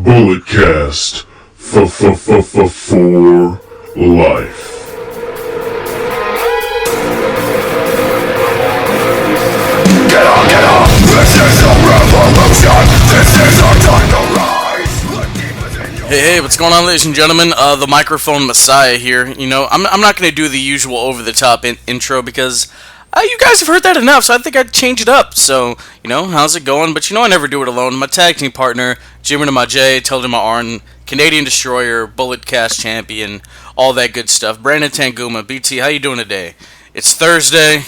Bulletcast for life. Get on, this is a revolution, this is our time to rise. Hey, what's going on, ladies and gentlemen? The microphone messiah here. You know, I'm not going to do the usual over-the-top intro because you guys have heard that enough, so I think I'd change it up. So, you know, how's it going? But you know, I never do it alone. My tag team partner, Jimmy to my J, Tell to my Arn, Canadian Destroyer, Bulletcast champion, all that good stuff. Brandon Tanguma, BT, how you doing today? It's Thursday.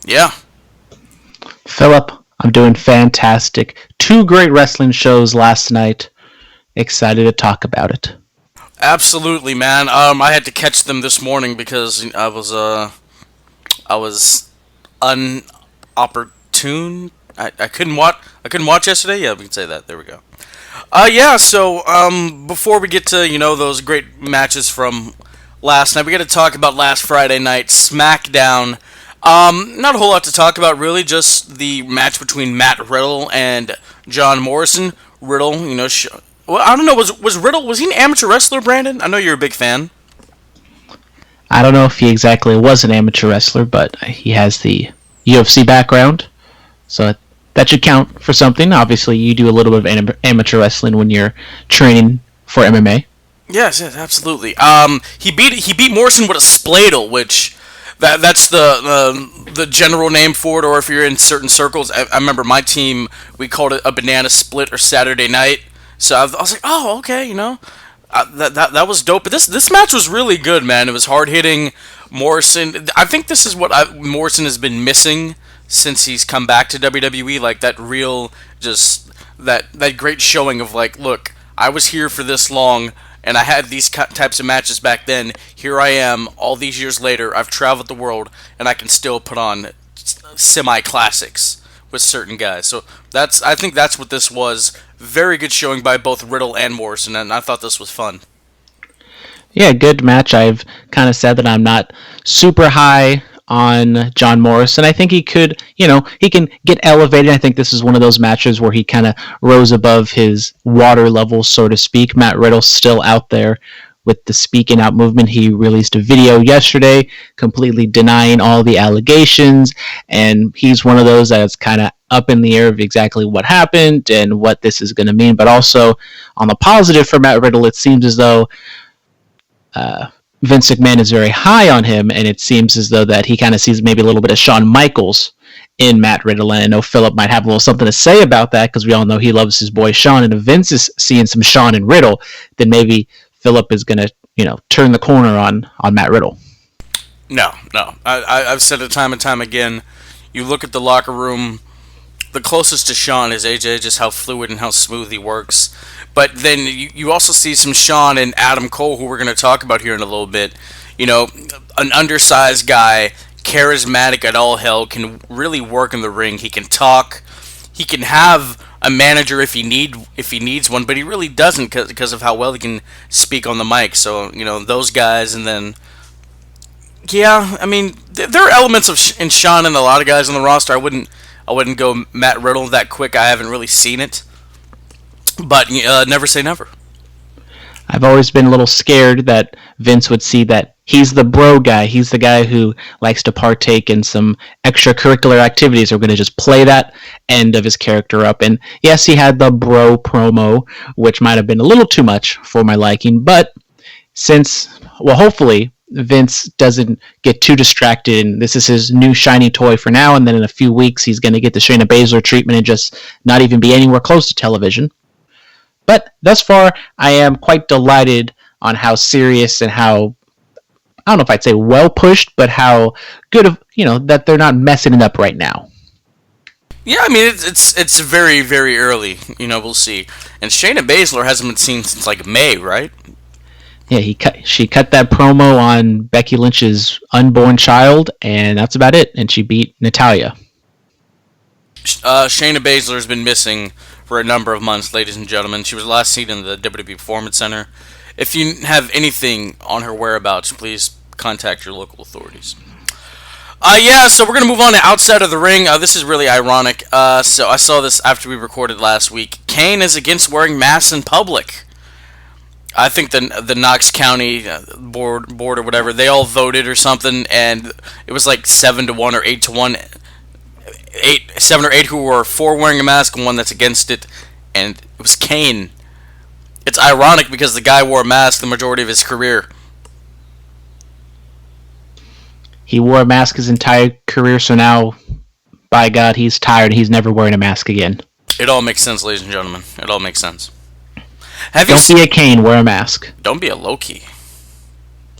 Yeah. Phillip, I'm doing fantastic. 2 great wrestling shows last night. Excited to talk about it. Absolutely, man. I had to catch them this morning because I was unopportune. I couldn't watch yesterday. Yeah, we can say that. There we go. So before we get to, you know, those great matches from last night, we got to talk about last Friday night SmackDown. Not a whole lot to talk about, really. Just the match between Matt Riddle and John Morrison. Riddle, you know, well, I don't know. Was Riddle, was he an amateur wrestler, Brandon? I know you're a big fan. I don't know if he exactly was an amateur wrestler, but he has the UFC background, so that should count for something. Obviously, you do a little bit of amateur wrestling when you're training for MMA. Yes, absolutely. He beat Morrison with a spladle, which that's the general name for it, or if you're in certain circles. I remember my team, we called it a banana split or Saturday night. So I was like, oh, okay, you know. That was dope, but this match was really good, man. It was hard hitting. Morrison, I think this is what Morrison has been missing since he's come back to WWE, like that real, just that great showing of like, look, I was here for this long, and I had these types of matches back then. Here I am, all these years later. I've traveled the world, and I can still put on semi-classics with certain guys. So I think that's what this was. Very good showing by both Riddle and Morrison, and I thought this was fun. Yeah, good match. I've kind of said that I'm not super high on John Morrison. I think he could, you know, he can get elevated. I think this is one of those matches where he kind of rose above his water level, so to speak. Matt Riddle's still out there with the speaking out movement. He released a video yesterday completely denying all the allegations, and he's one of those that's kind of up in the air of exactly what happened and what this is going to mean. But also, on the positive for Matt Riddle, it seems as though Vince McMahon is very high on him, and it seems as though that he kind of sees maybe a little bit of Shawn Michaels in Matt Riddle. And I know Phillip might have a little something to say about that, because we all know he loves his boy Shawn, and if Vince is seeing some Shawn and Riddle, then maybe Phillip is going to, you know, turn the corner on Matt Riddle. No. I've said it time and time again. You look at the locker room, the closest to Shawn is AJ, just how fluid and how smooth he works. But then you also see some Shawn and Adam Cole, who we're going to talk about here in a little bit. You know, an undersized guy, charismatic at all hell, can really work in the ring. He can talk. He can have a manager if he needs one, but he really doesn't because of how well he can speak on the mic. So, you know, those guys, and then, yeah, I mean, there are elements in Shawn and a lot of guys on the roster. I wouldn't go Matt Riddle that quick. I haven't really seen it, but never say never. I've always been a little scared that Vince would see that he's the bro guy. He's the guy who likes to partake in some extracurricular activities. We're going to just play that end of his character up. And yes, he had the bro promo, which might have been a little too much for my liking. But hopefully Vince doesn't get too distracted, and this is his new shiny toy for now, and then in a few weeks he's going to get the Shayna Baszler treatment and just not even be anywhere close to television. But thus far, I am quite delighted on how serious and how, I don't know if I'd say well pushed, but how good of, you know, that they're not messing it up right now. Yeah, I mean, it's very, very early. You know, we'll see. And Shayna Baszler hasn't been seen since like May, right? Yeah, she cut that promo on Becky Lynch's unborn child, and that's about it. And she beat Natalya. Shayna Baszler has been missing for a number of months, ladies and gentlemen. She was last seen in the WWE Performance Center. If you have anything on her whereabouts, please contact your local authorities. Yeah, so we're going to move on to outside of the ring. This is really ironic. So I saw this after we recorded last week. Kane is against wearing masks in public. I think the Knox County board or whatever, they all voted or something, and it was like 7-1 or 8-1. 7 or 8 who were for wearing a mask and one that's against it, and it was Kane. It's ironic because the guy wore a mask the majority of his career. He wore a mask his entire career, so now, by God, he's tired. He's never wearing a mask again. It all makes sense, ladies and gentlemen. It all makes sense. Don't be a Kane, wear a mask. Don't be a Loki.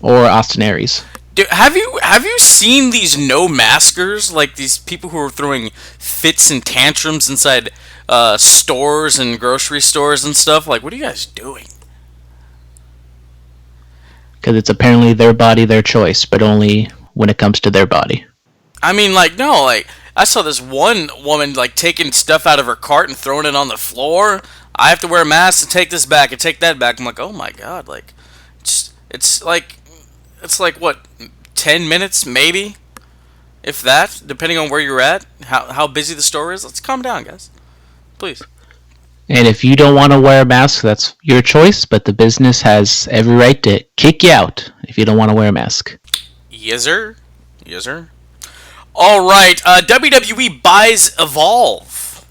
Or Austin Aries. Dude, have you seen these no maskers? Like these people who are throwing fits and tantrums inside stores and grocery stores and stuff? Like, what are you guys doing? Because it's apparently their body, their choice, but only when it comes to their body. I mean, like, no, like, I saw this one woman, like, taking stuff out of her cart and throwing it on the floor. I have to wear a mask to take this back and take that back. I'm like, oh my God, like, it's like, what, 10 minutes, maybe? If that, depending on where you're at, how busy the store is. Let's calm down, guys. Please. And if you don't want to wear a mask, that's your choice, but the business has every right to kick you out if you don't want to wear a mask. Yes, sir. Yes, sir. All right. WWE buys Evolve.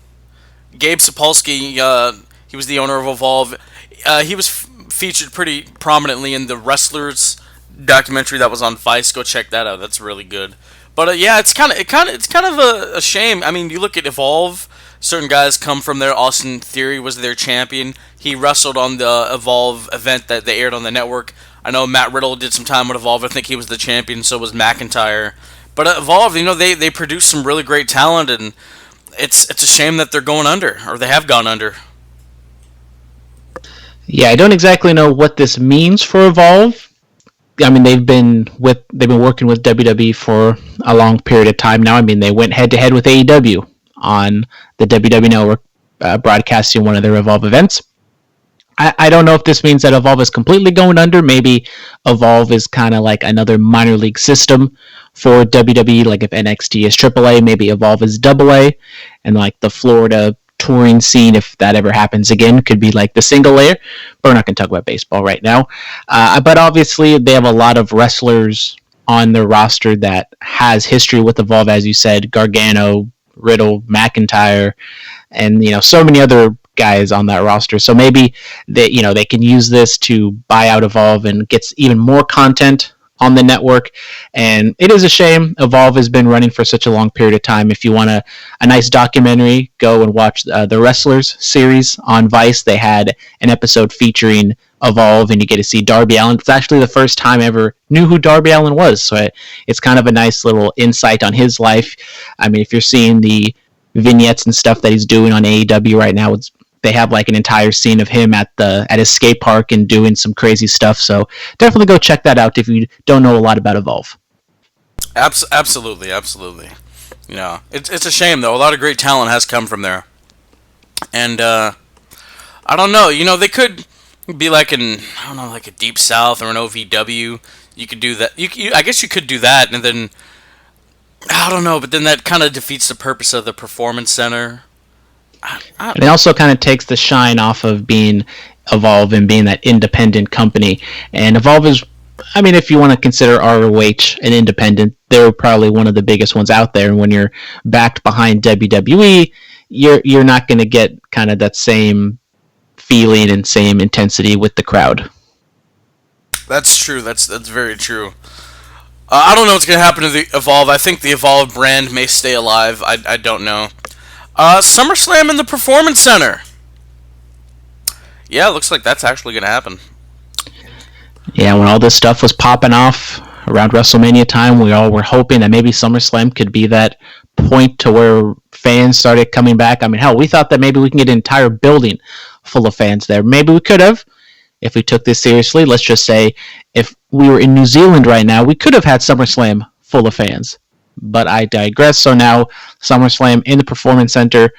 Gabe Sapolsky, he was the owner of Evolve. He was featured pretty prominently in the Wrestlers documentary that was on Vice. Go check that out. That's really good. But yeah, it's kind of a shame. I mean, you look at Evolve. Certain guys come from there. Austin Theory was their champion. He wrestled on the Evolve event that they aired on the network. I know Matt Riddle did some time with Evolve. I think he was the champion. So was McIntyre. But Evolve, they produce some really great talent, and it's a shame that they're going under, or they have gone under. Yeah, I don't exactly know what this means for Evolve. I mean, they've been working with WWE for a long period of time now. I mean, they went head to head with AEW on the WWE Network, broadcasting one of their Evolve events. I don't know if this means that Evolve is completely going under. Maybe Evolve is kind of like another minor league system for WWE. Like if NXT is AAA, maybe Evolve is AA, and like the Florida touring scene, if that ever happens again, could be like the single layer. But we're not going to talk about baseball right now. But obviously, they have a lot of wrestlers on their roster that has history with Evolve, as you said, Gargano, Riddle, McIntyre, and so many other guys on that roster. So maybe they can use this to buy out Evolve and get even more content on the network. And it is a shame Evolve has been running for such a long period of time. If you want a nice documentary, go and watch the Wrestlers series on Vice. They had an episode featuring Evolve, and you get to see Darby Allin. It's actually the first time I ever knew who Darby Allin was, so it's kind of a nice little insight on his life. I mean, if you're seeing the vignettes and stuff that he's doing on AEW right now, they have like an entire scene of him at his skate park and doing some crazy stuff. So definitely go check that out if you don't know a lot about Evolve. Absolutely. It's a shame though. A lot of great talent has come from there, and I don't know. They could be like like a Deep South or an OVW. You could do that. I guess you could do that, and then I don't know. But then that kind of defeats the purpose of the Performance Center. And it also kind of takes the shine off of being Evolve and being that independent company. And Evolve is, I mean, if you want to consider ROH an independent, they're probably one of the biggest ones out there. And when you're backed behind WWE, you're not going to get kind of that same feeling and same intensity with the crowd. That's true. That's very true. I don't know what's going to happen to the Evolve. I think the Evolve brand may stay alive. I don't know. SummerSlam in the Performance Center. Yeah, it looks like that's actually going to happen. Yeah, when all this stuff was popping off around WrestleMania time, we all were hoping that maybe SummerSlam could be that point to where fans started coming back. I mean, hell, we thought that maybe we can get an entire building full of fans there. Maybe we could have, if we took this seriously. Let's just say if we were in New Zealand right now, we could have had SummerSlam full of fans. But I digress. So now SummerSlam in the Performance Center.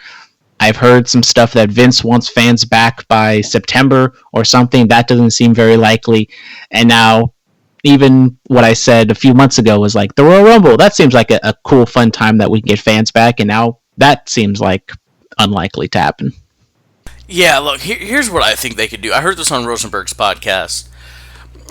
I've heard some stuff that Vince wants fans back by September or something. That doesn't seem very likely. And now, even what I said a few months ago was like the Royal Rumble. That seems like a cool, fun time that we can get fans back, and now that seems like unlikely to happen. Yeah, look, here's what I think they could do. I heard this on Rosenberg's podcast.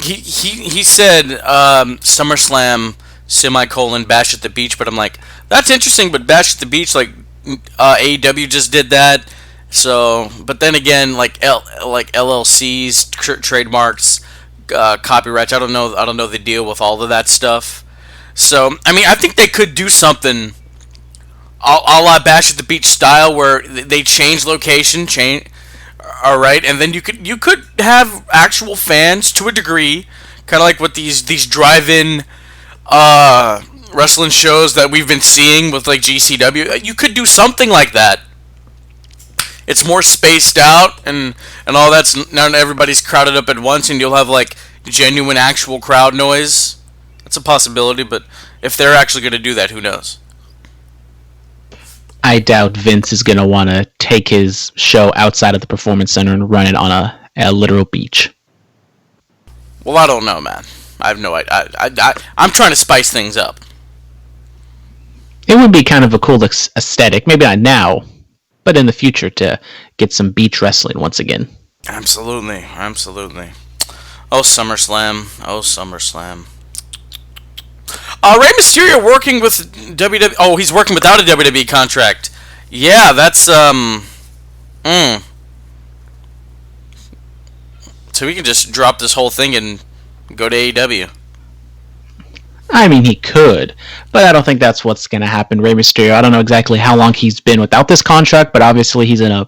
He said SummerSlam semicolon Bash at the Beach, but I'm like, that's interesting, but Bash at the Beach, like AEW just did that. So, but then again, like LLCs, trademarks, copyrights. I don't know the deal with all of that stuff. So, I mean, I think they could do something a la Bash at the Beach style, where they change location, all right, and then you could have actual fans to a degree, kind of like what these drive-in wrestling shows that we've been seeing with like GCW. You could do something like that. It's more spaced out, and all that's not everybody's crowded up at once, and you'll have like genuine actual crowd noise. That's a possibility, but if they're actually going to do that, who knows? I doubt Vince is going to want to take his show outside of the Performance Center and run it on a literal beach. Well, I don't know, man. I have no idea. I'm trying to spice things up. It would be kind of a cool aesthetic, maybe not now, but in the future, to get some beach wrestling once again. Absolutely. Oh, SummerSlam. Rey Mysterio working with WWE. Oh, he's working without a WWE contract. Yeah, that's So we can just drop this whole thing and go to AEW. I mean, he could, but I don't think that's what's going to happen. Rey Mysterio, I don't know exactly how long he's been without this contract, but obviously he's in a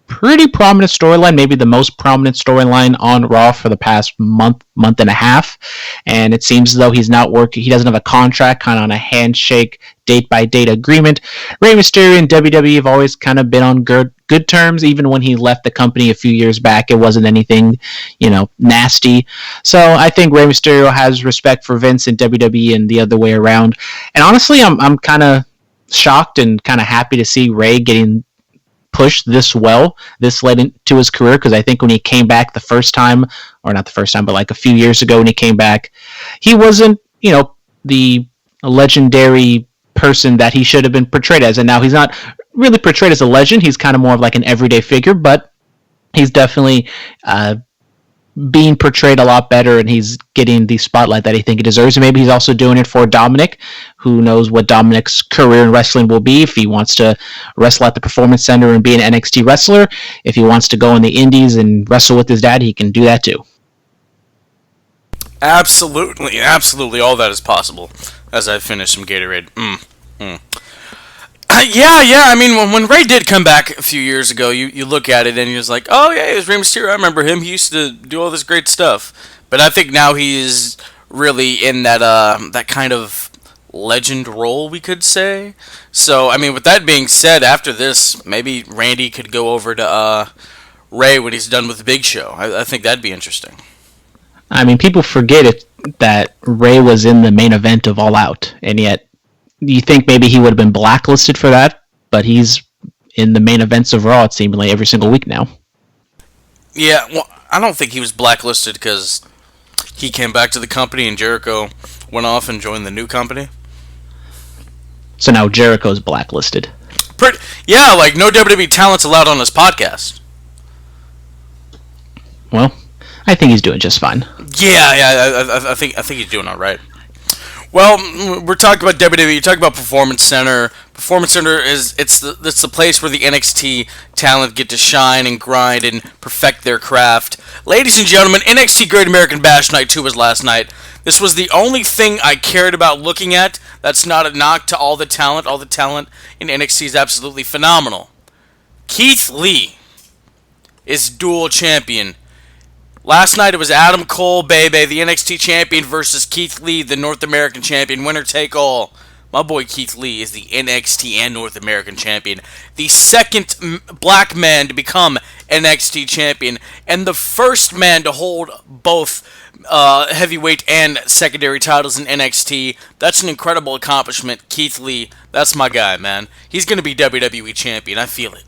pretty prominent storyline, maybe the most prominent storyline on Raw for the past month and a half, and it seems as though he's not working. He doesn't have a contract, kind of on a handshake, date-by-date agreement. Rey Mysterio and WWE have always kind of been on good terms. Even when he left the company a few years back, it wasn't anything, nasty. So I think Rey Mysterio has respect for Vince and WWE and the other way around. And honestly, I'm kind of shocked and kind of happy to see Rey getting pushed this late into his career, because I think when he came back the first time, or not the first time, but like a few years ago when he came back, he wasn't, the legendary person that he should have been portrayed as, and now he's not really portrayed as a legend. He's kind of more of like an everyday figure, but he's definitely being portrayed a lot better, and he's getting the spotlight that I think he deserves. And maybe he's also doing it for Dominic. Who knows what Dominic's career in wrestling will be, if he wants to wrestle at the Performance Center and be an NXT wrestler. If he wants to go in the Indies and wrestle with his dad, he can do that too. Absolutely. All that is possible. As I finish some Gatorade. Yeah. I mean, when Ray did come back a few years ago, you look at it and you're just like, oh yeah, it was Rey Mysterio. I remember him. He used to do all this great stuff. But I think now he's really in that kind of legend role, we could say. So, I mean, with that being said, after this, maybe Randy could go over to Ray when he's done with the Big Show. I think that'd be interesting. I mean, people forget that Ray was in the main event of All Out, and yet you think maybe he would have been blacklisted for that, but he's in the main events of Raw seemingly every single week now. Yeah, well, I don't think he was blacklisted because he came back to the company and Jericho went off and joined the new company. So now Jericho's blacklisted. Yeah, like no WWE talent's allowed on his podcast. Well, I think he's doing just fine. Yeah, I think he's doing all right. Well, we're talking about WWE. Talking about Performance Center. Performance Center it's the place where the NXT talent get to shine and grind and perfect their craft. Ladies and gentlemen, NXT Great American Bash Night 2 was last night. This was the only thing I cared about looking at. That's not a knock to all the talent. All the talent in NXT is absolutely phenomenal. Heath Lee is dual champion. Last night it was Adam Cole, baby, the NXT champion, versus Keith Lee, the North American champion. Winner take all. My boy Keith Lee is the NXT and North American champion. The second black man to become NXT champion. And the first man to hold both heavyweight and secondary titles in NXT. That's an incredible accomplishment. Keith Lee, that's my guy, man. He's going to be WWE champion. I feel it.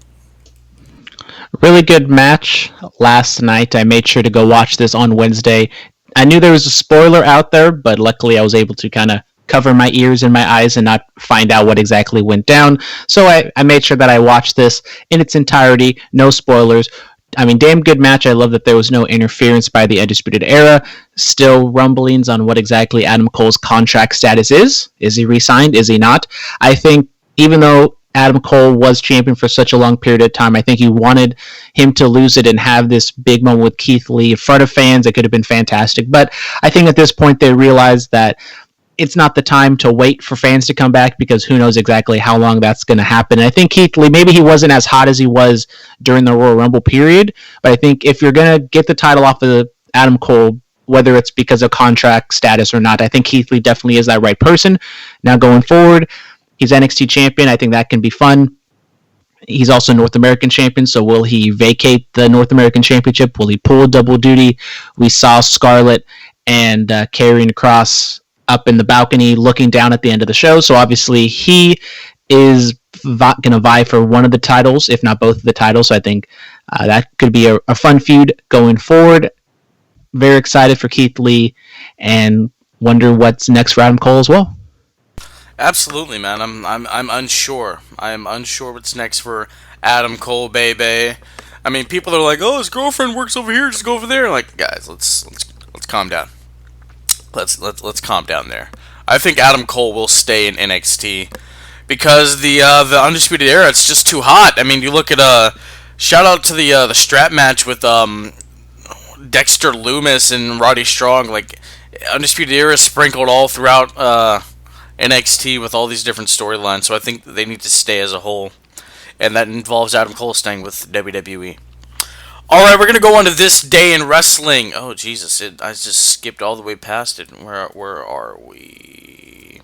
Really good match last night. I made sure to go watch this on Wednesday. I knew there was a spoiler out there, but luckily I was able to kind of cover my ears and my eyes and not find out what exactly went down. So I made sure that I watched this in its entirety, no spoilers. I mean, damn good match. I love that there was no interference by the Undisputed Era. Still rumblings on what exactly Adam Cole's contract status is. Is he re-signed? Is he not? I think even though Adam Cole was champion for such a long period of time, I think he wanted him to lose it and have this big moment with Keith Lee in front of fans. It could have been fantastic. But I think at this point they realized that it's not the time to wait for fans to come back because who knows exactly how long that's going to happen. And I think Keith Lee, maybe he wasn't as hot as he was during the Royal Rumble period, but I think if you're going to get the title off of Adam Cole, whether it's because of contract status or not, I think Keith Lee definitely is that right person. Now going forward, he's NXT champion. I think that can be fun. He's also North American champion, so will he vacate the North American championship? Will he pull double duty? We saw Scarlett and Karrion Kross up in the balcony looking down at the end of the show, so obviously he is going to vie for one of the titles, if not both of the titles, so I think that could be a fun feud going forward. Very excited for Keith Lee and wonder what's next for Adam Cole as well. Absolutely, man. I'm unsure. I'm unsure what's next for Adam Cole, baby. I mean, people are like, "Oh, his girlfriend works over here. Just go over there." Like, guys, let's calm down. Let's calm down there. I think Adam Cole will stay in NXT because the Undisputed Era, it's just too hot. I mean, you look at shout out to the strap match with Dexter Lumis and Roddy Strong. Like, Undisputed Era sprinkled all throughout NXT with all these different storylines. So I think they need to stay as a whole, and that involves Adam Cole staying with WWE. Alright, we're going to go on to this day in wrestling. Oh, Jesus, I just skipped all the way past it. Where are we?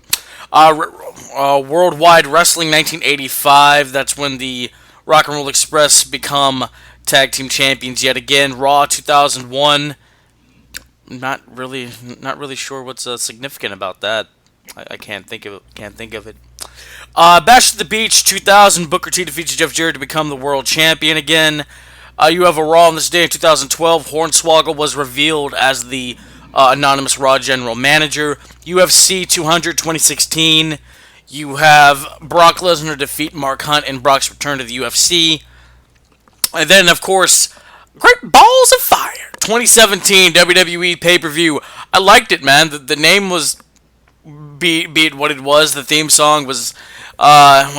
Worldwide Wrestling 1985. That's when the Rock and Roll Express become tag team champions yet again. Raw 2001. Not really sure what's significant about that. I can't think of it. Bash at the Beach 2000. Booker T defeats Jeff Jarrett to become the world champion again. You have a Raw on this day in 2012. Hornswoggle was revealed as the anonymous Raw general manager. UFC 200 2016. You have Brock Lesnar defeat Mark Hunt and Brock's return to the UFC. And then, of course, Great Balls of Fire 2017 WWE pay-per-view. I liked it, man. The name was beat what it was. The theme song was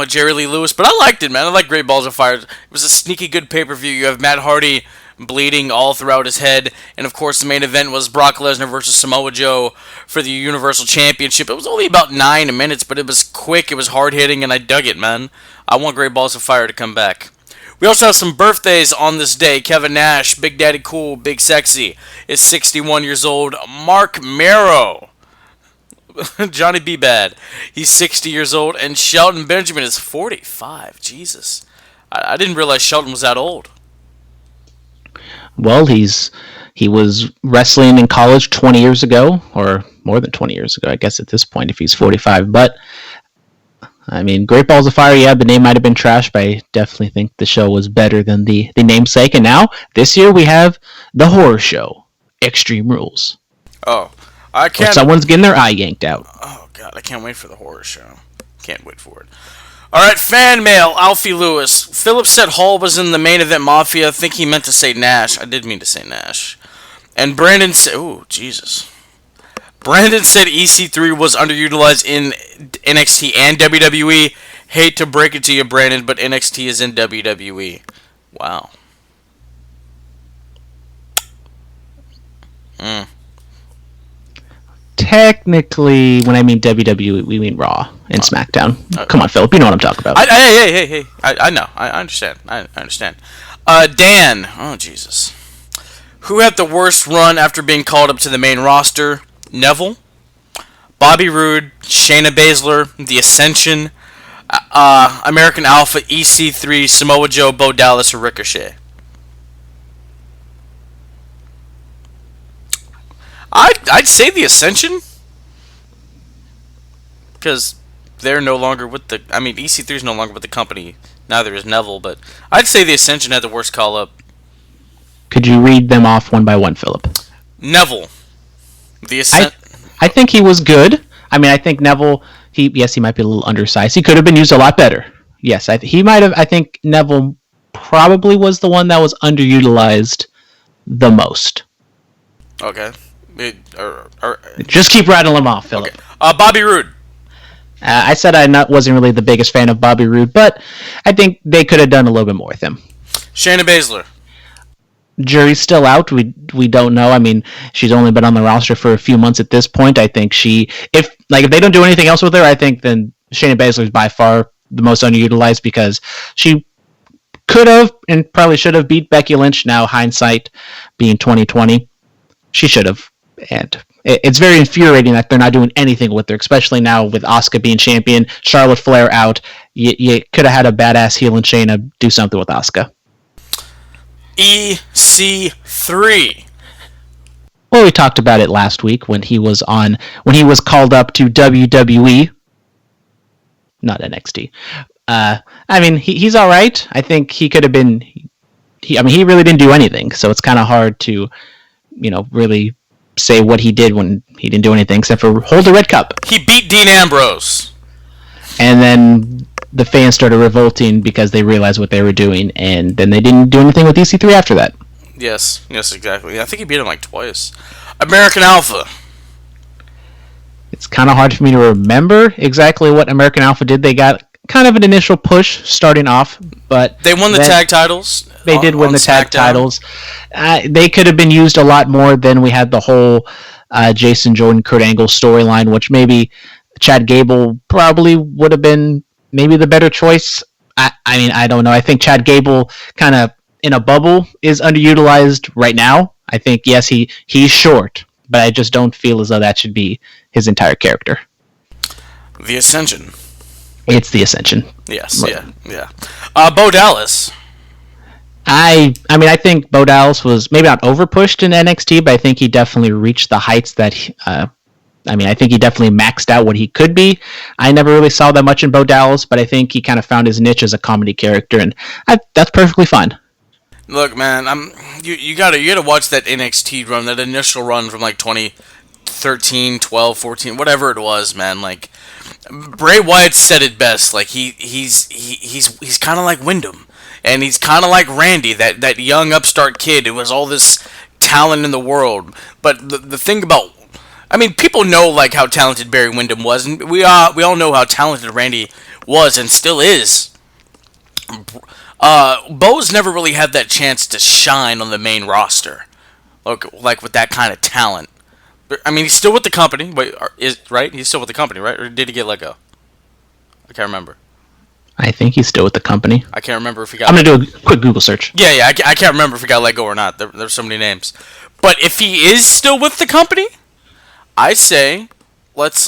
Jerry Lee Lewis, but I liked it, man. I like Great Balls of Fire. It was a sneaky good pay-per-view. You have Matt Hardy bleeding all throughout his head, and of course the main event was Brock Lesnar versus Samoa Joe for the Universal Championship. It was only about 9 minutes, but it was quick, it was hard-hitting, and I dug it, man. I want Great Balls of Fire to come back. We also have some birthdays on this day. Kevin Nash, Big Daddy Cool, Big Sexy, is 61 years old. Mark Marrow, Johnny B. Bad, he's 60 years old, and Shelton Benjamin is 45. Jesus, I didn't realize Shelton was that old. Well, he was wrestling in college 20 years ago, or more than 20 years ago, I guess at this point, if he's 45. But I mean, Great Balls of Fire, yeah, the name might have been trash, but I definitely think the show was better than the namesake. And now, this year, we have the horror show, Extreme Rules. Oh, I can't. Or someone's getting their eye yanked out. Oh, God, I can't wait for the horror show. Can't wait for it. Alright, fan mail, Alfie Lewis. Phillip said Hall was in the main event Mafia. I think he meant to say Nash. I did mean to say Nash. And Brandon said, oh, Jesus. Brandon said EC3 was underutilized in NXT and WWE. Hate to break it to you, Brandon, but NXT is in WWE. Wow. Technically, when I mean WWE, we mean Raw and SmackDown. Come on, Phillip, you know what I'm talking about. Hey. I know. I understand. I understand. Dan. Oh, Jesus. Who had the worst run after being called up to the main roster? Neville, Bobby Roode, Shayna Baszler, The Ascension, American Alpha, EC3, Samoa Joe, Bo Dallas, or Ricochet. I'd say The Ascension, because they're no longer with the... I mean, EC3 is no longer with the company. Neither is Neville, but I'd say The Ascension had the worst call-up. Could you read them off one by one, Phillip? Neville. The Ascent. I think he was good. I mean, I think Neville. He might be a little undersized. He could have been used a lot better. Yes, he might have. I think Neville probably was the one that was underutilized the most. Okay. Just keep rattling them off, Phillip. Okay. Bobby Roode. I said wasn't really the biggest fan of Bobby Roode, but I think they could have done a little bit more with him. Shayna Baszler. Jury's still out. We don't know. I mean, she's only been on the roster for a few months at this point. I think if they don't do anything else with her, I think then Shayna Baszler is by far the most underutilized because she could have and probably should have beat Becky Lynch. Now hindsight being 2020, she should have. And it's very infuriating that they're not doing anything with her, especially now with Asuka being champion, Charlotte Flair out. You could have had a badass heel in Shayna do something with Asuka. EC3. Well, we talked about it last week when he was called up to WWE, not NXT. I mean, he's all right. I think he could have been. He really didn't do anything, so it's kind of hard to, really say what he did when he didn't do anything except for hold the red cup. He beat Dean Ambrose. And then the fans started revolting because they realized what they were doing, and then they didn't do anything with EC3 after that. Yes, exactly. I think he beat him like twice. American Alpha. It's kind of hard for me to remember exactly what American Alpha did. They got kind of an initial push starting off, but they won the tag titles. They did win the tag titles. They could have been used a lot more than we had the whole Jason Jordan, Kurt Angle storyline, which maybe Chad Gable probably would have been maybe the better choice. I mean, I don't know. I think Chad Gable kind of in a bubble is underutilized right now. I think, yes, he's short, but I just don't feel as though that should be his entire character. The Ascension. It's the Ascension. Yes, yeah. Bo Dallas. I mean, I think Bo Dallas was maybe not overpushed in NXT, but I think he definitely reached the heights that I think he definitely maxed out what he could be. I never really saw that much in Bo Dallas, but I think he kind of found his niche as a comedy character, and that's perfectly fine. Look, man, you gotta watch that NXT run, that initial run from like 2013, 12, 14, whatever it was, man. Like Bray Wyatt said it best. Like he's kind of like Wyndham, and he's kind of like Randy, that young upstart kid who has all this talent in the world. But the thing about, I mean, people know like how talented Barry Windham was, and we all know how talented Randy was and still is. Bo's never really had that chance to shine on the main roster, like with that kind of talent. I mean, he's still with the company. Wait, right? He's still with the company, right? Or did he get let go? I can't remember. I think he's still with the company. I can't remember if he got. I'm gonna do a quick Google search. Yeah. I can't remember if he got let go or not. There's so many names. But if he is still with the company, I say let's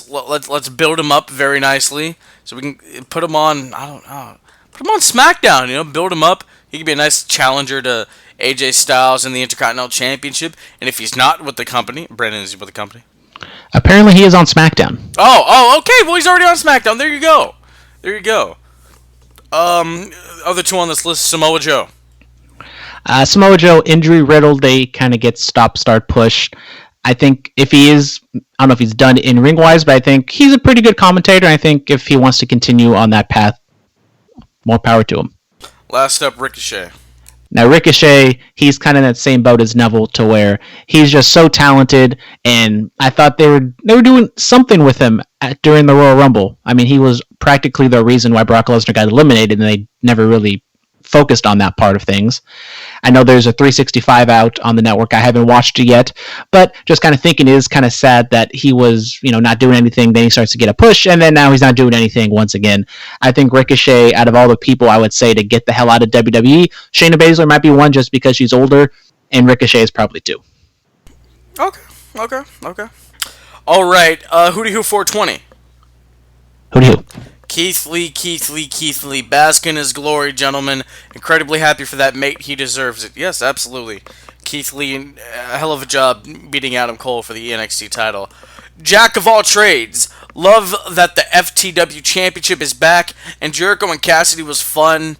build him up very nicely so we can put him on. I don't know. Put him on SmackDown. Build him up. He could be a nice challenger to AJ Styles in the Intercontinental Championship. And if he's not with the company, Brandon, is he with the company? Apparently, he is on SmackDown. Oh, okay. Well, he's already on SmackDown. There you go. Other two on this list: Samoa Joe. Samoa Joe, injury riddled. They kind of get start push. I think if he is, I don't know if he's done in ring wise, but I think he's a pretty good commentator. I think if he wants to continue on that path, more power to him. Last up, Ricochet. Now, Ricochet, he's kind of in that same boat as Neville, to where he's just so talented, and I thought they were doing something with him during the Royal Rumble. I mean, he was practically the reason why Brock Lesnar got eliminated, and they never really focused on that part of things. I know there's a 365 out on the network. I haven't watched it yet, but just kind of thinking it is kind of sad that he was, not doing anything. Then he starts to get a push, and then now he's not doing anything once again. I think Ricochet, out of all the people, I would say to get the hell out of WWE, Shayna Baszler might be one just because she's older, and Ricochet is probably two. Okay. All right. Who do you 420? Who do you? Keith Lee. Bask in his glory, gentlemen. Incredibly happy for that mate. He deserves it. Yes, absolutely. Keith Lee, a hell of a job beating Adam Cole for the NXT title. Jack of all trades. Love that the FTW Championship is back, and Jericho and Cassidy was fun.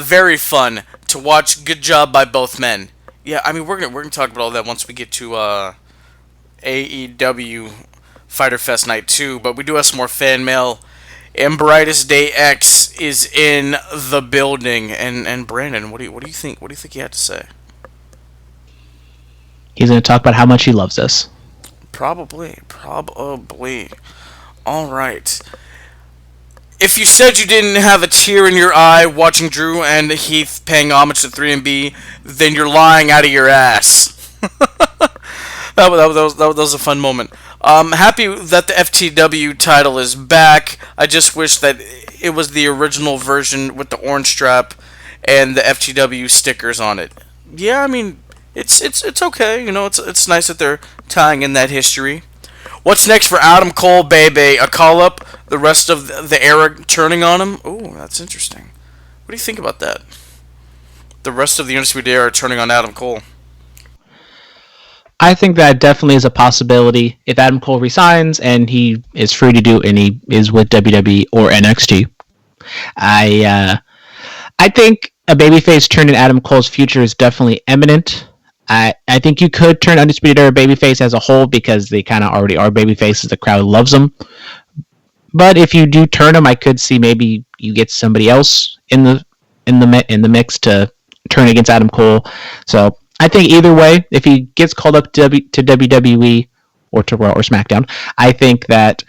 Very fun to watch. Good job by both men. Yeah, I mean, we're gonna talk about all that once we get to AEW Fyter Fest Night 2, but we do have some more fan mail. And Brightest Day X is in the building. And Brandon, what do you think? What do you think he had to say? He's going to talk about how much he loves us. Probably. All right. If you said you didn't have a tear in your eye watching Drew and Heath paying homage to 3MB, then you're lying out of your ass. That was a fun moment. Happy that the FTW title is back. I just wish that it was the original version with the orange strap and the FTW stickers on it. Yeah, I mean, it's okay. You know, it's nice that they're tying in that history. What's next for Adam Cole, baby? A call up? The rest of the era turning on him? Ooh, that's interesting. What do you think about that? The rest of the Undisputed Era turning on Adam Cole. I think that definitely is a possibility if Adam Cole resigns and he is free to do, and he is with WWE or NXT. I think a babyface turn in Adam Cole's future is definitely imminent. I think you could turn Undisputed Era babyface as a whole because they kind of already are babyfaces. The crowd loves them. But if you do turn them, I could see maybe you get somebody else in the mix to turn against Adam Cole. So I think either way, if he gets called up to WWE or to Raw or SmackDown, I think that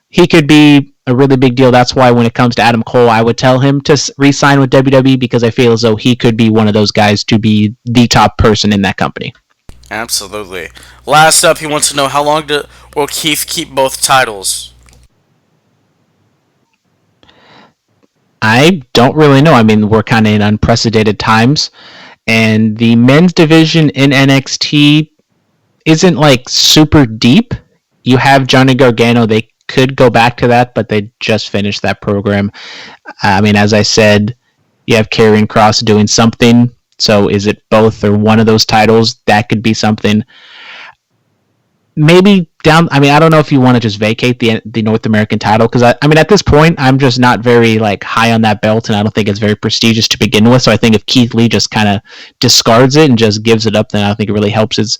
he could be a really big deal. That's why when it comes to Adam Cole, I would tell him to re-sign with WWE because I feel as though he could be one of those guys to be the top person in that company. Absolutely. Last up, he wants to know how long will Keith keep both titles? I don't really know. I mean, we're kind of in unprecedented times. And the men's division in NXT isn't like super deep. You have Johnny Gargano. They could go back to that, but they just finished that program. I mean, as I said, you have Karrion Kross doing something. So is it both or one of those titles? That could be something. Maybe down. I mean, I don't know if you want to just vacate the North American title because I mean, at this point, I'm just not very like high on that belt, and I don't think it's very prestigious to begin with. So I think if Keith Lee just kind of discards it and just gives it up, then I think it really helps his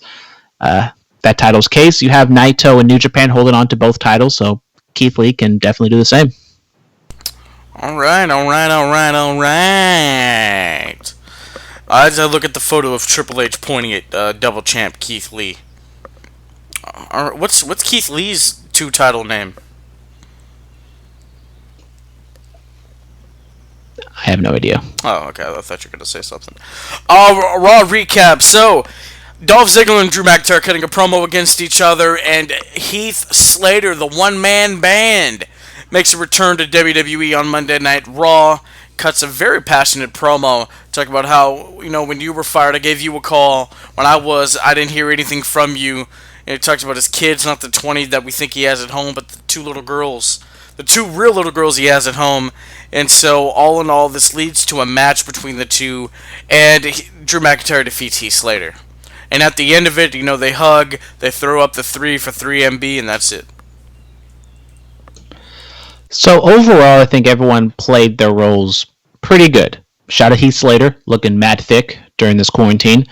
that title's case. You have Naito and New Japan holding on to both titles, so Keith Lee can definitely do the same. All right. As I look at the photo of Triple H pointing at double champ Keith Lee. What's Keith Lee's 2 title name? I have no idea. Oh, okay. I thought you were going to say something. Raw recap. So, Dolph Ziggler and Drew McIntyre cutting a promo against each other, and Heath Slater, the one-man band, makes a return to WWE on Monday Night Raw. Cuts a very passionate promo, talking about how, you know, when you were fired, I gave you a call. When I didn't hear anything from you. And he talks about his kids, not the 20 that we think he has at home, but the 2 little girls. The 2 real little girls he has at home. And so, all in all, this leads to a match between the two. And Drew McIntyre defeats Heath Slater. And at the end of it, you know, they hug, they throw up the 3 for 3MB, and that's it. So, overall, I think everyone played their roles pretty good. Shout out Heath Slater, looking mad thick during this quarantine.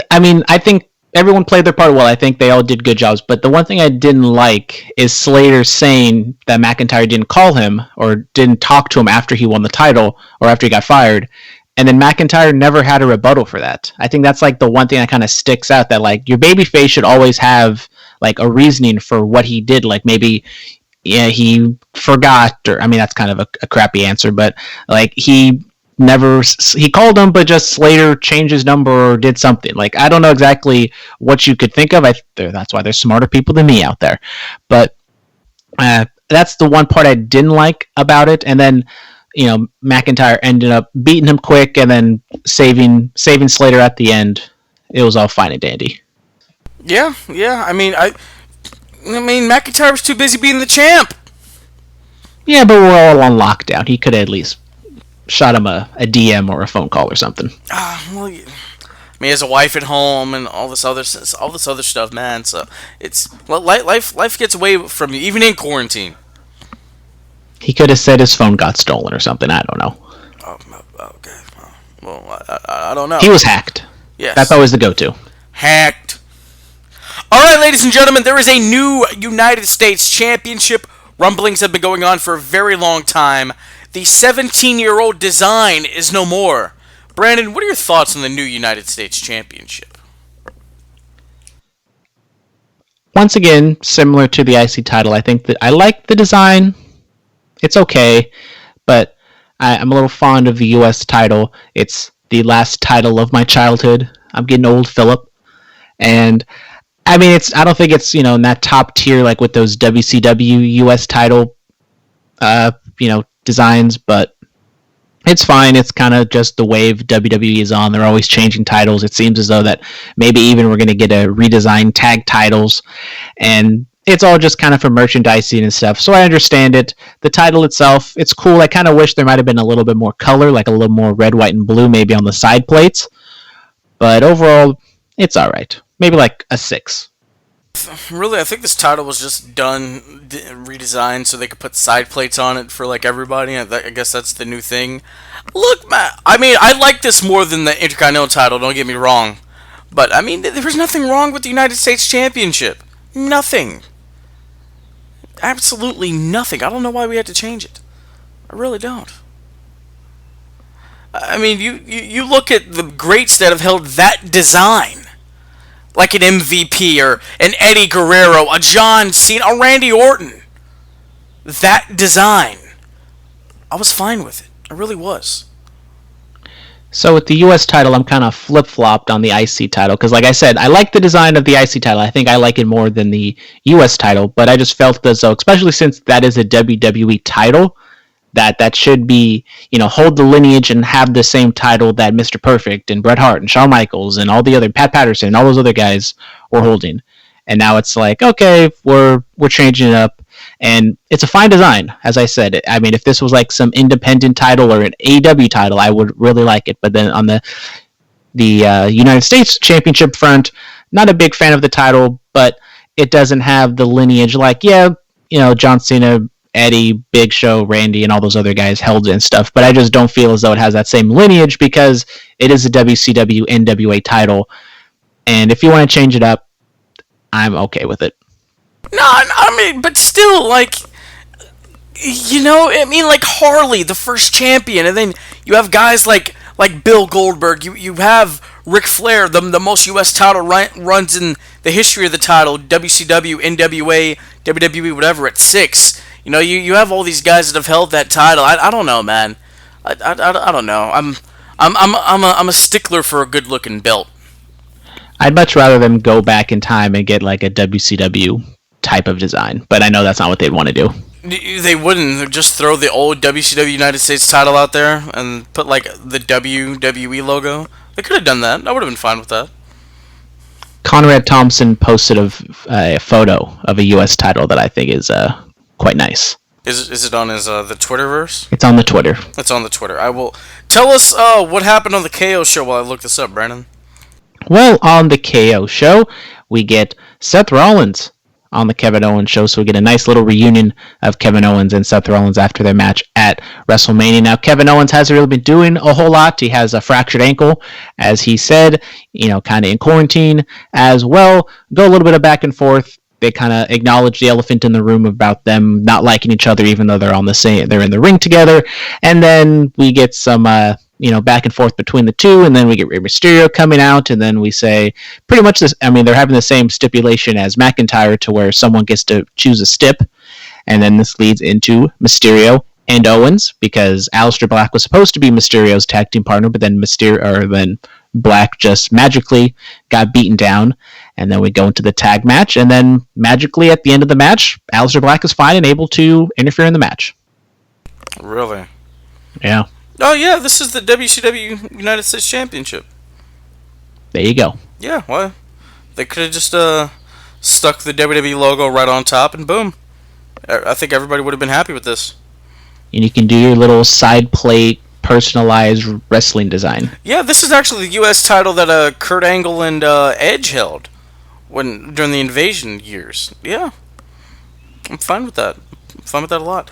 I mean, I think everyone played their part well. I think they all did good jobs. But the one thing I didn't like is Slater saying that McIntyre didn't call him or didn't talk to him after he won the title or after he got fired. And then McIntyre never had a rebuttal for that. I think that's like the one thing that kind of sticks out, that like your babyface should always have like a reasoning for what he did. Like maybe he forgot, or I mean, that's kind of a crappy answer, but like he called him, but just Slater changed his number or did something. Like, I don't know exactly what you could think of. That's why there's smarter people than me out there. But that's the one part I didn't like about it. And then, you know, McIntyre ended up beating him quick and then saving Slater at the end. It was all fine and dandy. Yeah. I mean, McIntyre was too busy being the champ. Yeah, but we're all on lockdown. He could at least shot him a DM or a phone call or something. Well, he has a wife at home and all this other stuff, man. So life gets away from you, even in quarantine. He could have said his phone got stolen or something. I don't know. Oh, okay. Well, I don't know. He was hacked. Yes. That's always the go-to. Hacked. All right, ladies and gentlemen, there is a new United States Championship. Rumblings have been going on for a very long time. The 17-year-old design is no more. Brandon, what are your thoughts on the new United States Championship? Once again, similar to the IC title, I think that I like the design. It's okay, but I'm a little fond of the US title. It's the last title of my childhood. I'm getting old, Phillip. And I mean, I don't think it's, in that top tier like with those WCW US title designs, but it's fine. It's kind of just the wave WWE is on. They're always changing titles. It seems as though that maybe even we're going to get a redesigned tag titles, and it's all just kind of for merchandising and stuff. So I understand it. The title itself, it's cool. I kind of wish there might have been a little bit more color, like a little more red, white, and blue maybe on the side plates. But overall, it's all right. Maybe like a 6. Really, I think this title was just redesigned so they could put side plates on it for like everybody. I guess that's the new thing. Look, man, I mean, I like this more than the Intercontinental title, don't get me wrong. But, I mean, there's nothing wrong with the United States Championship. Nothing. Absolutely nothing. I don't know why we had to change it. I really don't. I mean, you look at the greats that have held that design. Like an MVP or an Eddie Guerrero, a John Cena, a Randy Orton. That design. I was fine with it. I really was. So with the US title, I'm kind of flip-flopped on the IC title. Because like I said, I like the design of the IC title. I think I like it more than the US title. But I just felt as though, especially since that is a WWE title, that should be, hold the lineage and have the same title that Mr. Perfect and Bret Hart and Shawn Michaels and all the other, Pat Patterson and all those other guys were holding. And now it's like, okay, we're changing it up. And it's a fine design, as I said. I mean, if this was like some independent title or an AEW title, I would really like it. But then on the United States Championship front, not a big fan of the title, but it doesn't have the lineage like, John Cena, Eddie, Big Show, Randy, and all those other guys held it and stuff, but I just don't feel as though it has that same lineage because it is a WCW NWA title, and if you want to change it up, I'm okay with it. No, I mean, but still, like, like Harley, the first champion, and then you have guys like Bill Goldberg, you have Ric Flair, the most U.S. title runs in the history of the title, WCW, NWA, WWE, whatever, at 6. You have all these guys that have held that title. I don't know, man. I don't know. I'm a stickler for a good looking belt. I'd much rather them go back in time and get like a WCW type of design, but I know that's not what they'd want to do. They wouldn't. They'd just throw the old WCW United States title out there and put like the WWE logo. They could have done that. I would have been fine with that. Conrad Thompson posted a photo of a U.S. title that I think is quite nice. Is it on his the Twitterverse? It's on the Twitter. It's on the Twitter. I will tell us what happened on the KO show while I look this up, Brandon. Well, on the KO show, we get Seth Rollins on the Kevin Owens show, so we get a nice little reunion of Kevin Owens and Seth Rollins after their match at WrestleMania. Now, Kevin Owens hasn't really been doing a whole lot. He has a fractured ankle, as he said, kind of in quarantine as well. Go a little bit of back and forth. They kind of acknowledge the elephant in the room about them not liking each other, even though they're in the ring together. And then we get some, back and forth between the two, and then we get Rey Mysterio coming out, and then we say pretty much this. I mean, they're having the same stipulation as McIntyre, to where someone gets to choose a stip, and then this leads into Mysterio and Owens, because Aleister Black was supposed to be Mysterio's tag team partner, but then Black just magically got beaten down. And then we go into the tag match, and then magically at the end of the match, Aleister Black is fine and able to interfere in the match. Really? Yeah. Oh, yeah, this is the WCW United States Championship. There you go. Yeah, well, they could have just stuck the WWE logo right on top, and boom. I think everybody would have been happy with this. And you can do your little side plate personalized wrestling design. Yeah, this is actually the U.S. title that Kurt Angle and Edge held during the Invasion years. Yeah, I'm fine with that. I'm fine with that a lot.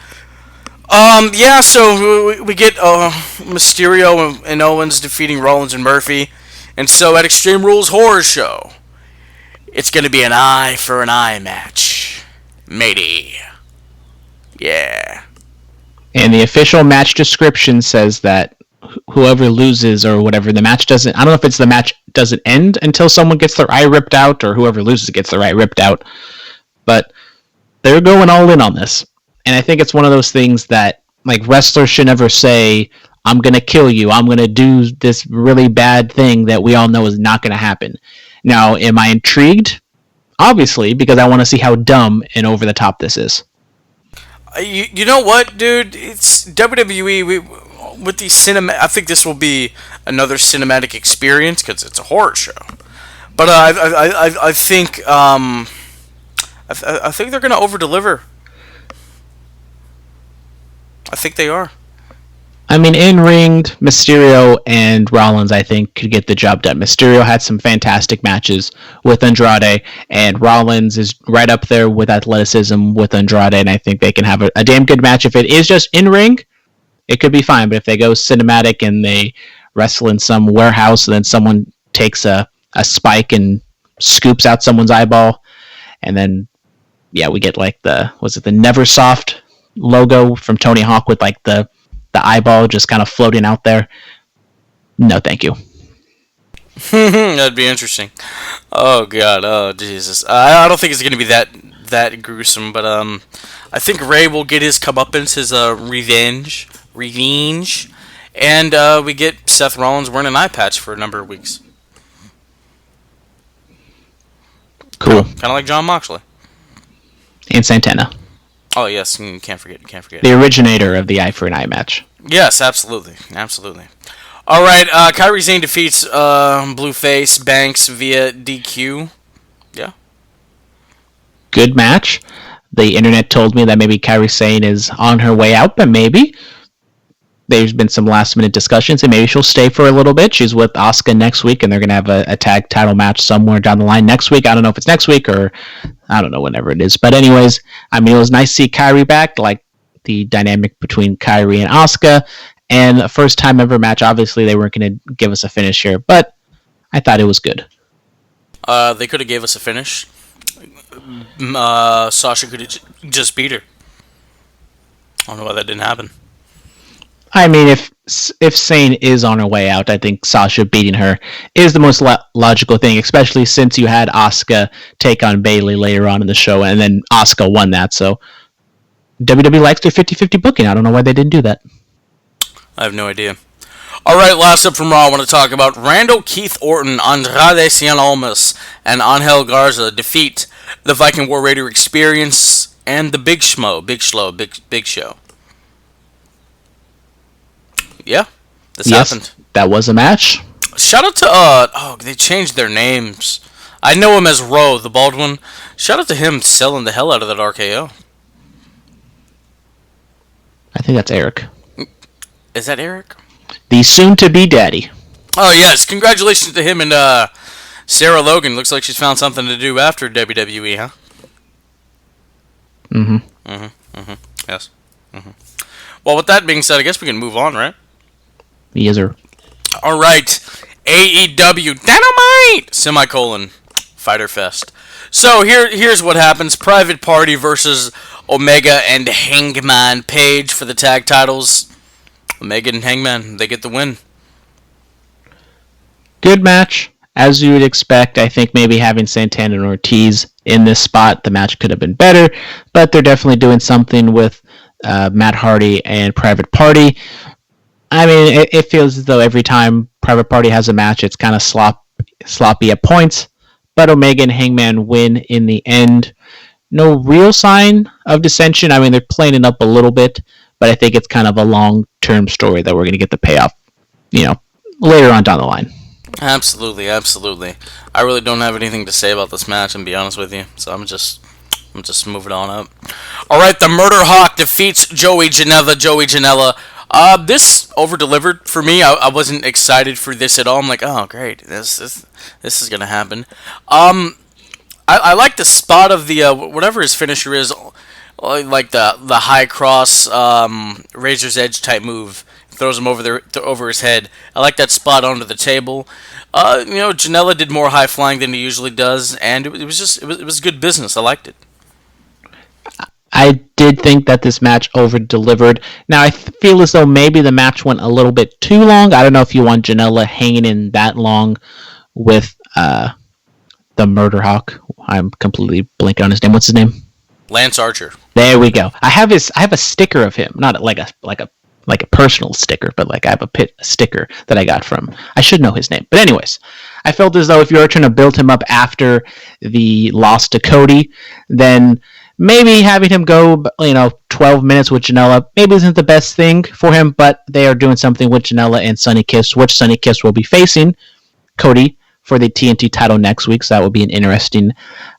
Yeah, so we get Mysterio and Owens defeating Rollins and Murphy, and so at Extreme Rules Horror Show, it's going to be an eye for an eye match. Matey. Yeah. And the official match description says that whoever loses or whatever, the match doesn't... I don't know if it's the match doesn't end until someone gets their eye ripped out, or whoever loses gets their eye ripped out. But they're going all in on this. And I think it's one of those things that, like, wrestlers should never say, I'm going to kill you, I'm going to do this really bad thing that we all know is not going to happen. Now, am I intrigued? Obviously, because I want to see how dumb and over the top this is. You know what, dude? It's WWE. With these I think this will be another cinematic experience because it's a horror show. But I think I think they're gonna over deliver. I think they are. I mean, in-ring, Mysterio and Rollins, I think, could get the job done. Mysterio had some fantastic matches with Andrade, and Rollins is right up there with athleticism with Andrade, and I think they can have a damn good match. If it is just in-ring, it could be fine, but if they go cinematic and they wrestle in some warehouse, and then someone takes a spike and scoops out someone's eyeball, and then, yeah, we get like the Neversoft logo from Tony Hawk with like the eyeball just kind of floating out there. No, thank you. That'd be interesting. Oh god, oh Jesus. I don't think it's gonna be that gruesome, but I think Ray will get his comeuppance, his revenge, and we get Seth Rollins wearing an eye patch for a number of weeks. Cool. Kind of like John Moxley And Santana. Oh yes, can't forget. The originator of the eye for an eye match. Yes, absolutely. All right, Kairi Sane defeats Blueface Banks via DQ. Yeah. Good match. The internet told me that maybe Kairi Sane is on her way out, but maybe. There's been some last-minute discussions, and maybe she'll stay for a little bit. She's with Asuka next week, and they're going to have a tag title match somewhere down the line next week. I don't know if it's next week or I don't know, whenever it is. But anyways, I mean, it was nice to see Kairi back, like the dynamic between Kairi and Asuka, and a first-time ever match. Obviously, they weren't going to give us a finish here, but I thought it was good. They could have gave us a finish. Sasha could have just beat her. I don't know why that didn't happen. I mean, if Sane is on her way out, I think Sasha beating her is the most logical thing, especially since you had Asuka take on Bayley later on in the show, and then Asuka won that. So WWE likes their 50-50 booking. I don't know why they didn't do that. I have no idea. All right, last up from Raw, I want to talk about Randall Keith Orton, Andrade Cien Almas, and Angel Garza defeat the Viking War Raider Experience and the Big Show. Yeah, this happened. That was a match. Shout out to they changed their names. I know him as Ro, the bald one. Shout out to him selling the hell out of that RKO. I think that's Eric. Is that Eric? The soon-to-be daddy. Oh yes, congratulations to him and Sarah Logan. Looks like she's found something to do after WWE, huh? Yes. Well, with that being said, I guess we can move on, right? Yes, sir. All right, AEW Dynamite Fyter Fest. So here's what happens: Private Party versus Omega and Hangman Page for the tag titles. Omega and Hangman, they get the win. Good match, as you would expect. I think maybe having Santana and Ortiz in this spot, the match could have been better, but they're definitely doing something with Matt Hardy and Private Party. I mean, it feels as though every time Private Party has a match, it's kind of sloppy at points, but Omega and Hangman win in the end. No real sign of dissension. I mean, they're playing it up a little bit, but I think it's kind of a long-term story that we're going to get the payoff, later on down the line. Absolutely. I really don't have anything to say about this match, and be honest with you, so I'm just moving on up. All right, the Murder Hawk defeats Joey Janela. This over-delivered for me. I wasn't excited for this at all. I'm like, oh, great, this is gonna happen. I like the spot of the whatever his finisher is, like the high cross, razor's edge type move. throws him over his head. I like that spot onto the table. Janela did more high flying than he usually does, and it was good business. I liked it. I did think that this match over-delivered. Now, I feel as though maybe the match went a little bit too long. I don't know if you want Janela hanging in that long with the Murder Hawk. I'm completely blanking on his name. What's his name? Lance Archer. There we go. I have a sticker of him, not like a personal sticker, but like I have a sticker that I got from. I should know his name, but anyways, I felt as though if you were trying to build him up after the loss to Cody, then maybe having him go, 12 minutes with Janela maybe isn't the best thing for him, but they are doing something with Janela and Sonny Kiss, which Sonny Kiss will be facing Cody for the TNT title next week, so that will be an interesting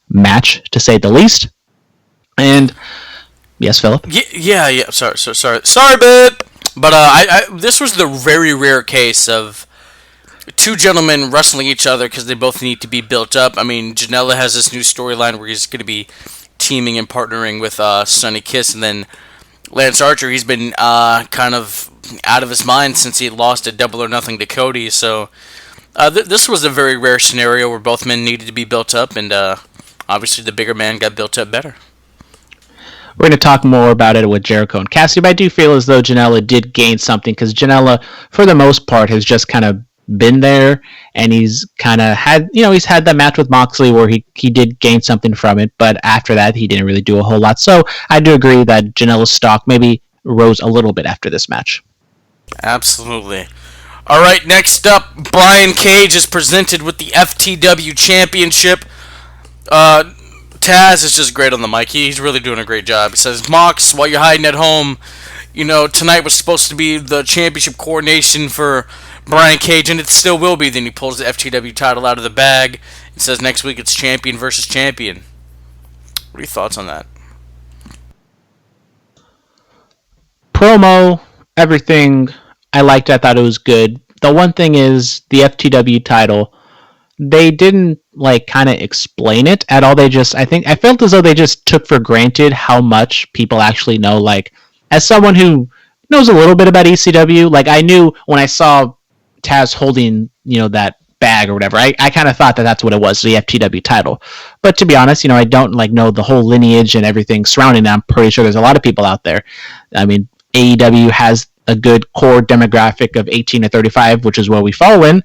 match, to say the least. And, yes, Phillip? Yeah, sorry, babe! But this was the very rare case of two gentlemen wrestling each other because they both need to be built up. I mean, Janela has this new storyline where he's going to be teaming and partnering with Sonny Kiss, and then Lance Archer, he's been kind of out of his mind since he lost at Double or Nothing to Cody, so this was a very rare scenario where both men needed to be built up, and obviously the bigger man got built up better. We're going to talk more about it with Jericho and Cassidy, but I do feel as though Janela did gain something, because Janela, for the most part, has just kind of been there, and he's kind of had, he's had that match with Moxley where he did gain something from it, but after that, he didn't really do a whole lot. So I do agree that Janela's stock maybe rose a little bit after this match. Absolutely. All right, next up, Brian Cage is presented with the FTW Championship. Taz is just great on the mic. He's really doing a great job. He says, Mox, while you're hiding at home, tonight was supposed to be the championship coronation for Brian Cage, and it still will be. Then he pulls the FTW title out of the bag and says next week it's champion versus champion. What are your thoughts on that? Promo, everything, I liked. I thought it was good. The one thing is the FTW title, they didn't kind of explain it at all. I felt as though they just took for granted how much people actually know. As someone who knows a little bit about ECW, I knew when I saw Taz holding, that bag or whatever, I kind of thought that that's what it was, the FTW title. But to be honest, I don't know the whole lineage and everything surrounding it. I'm pretty sure there's a lot of people out there. I mean, AEW has a good core demographic of 18 to 35, which is where we fall in,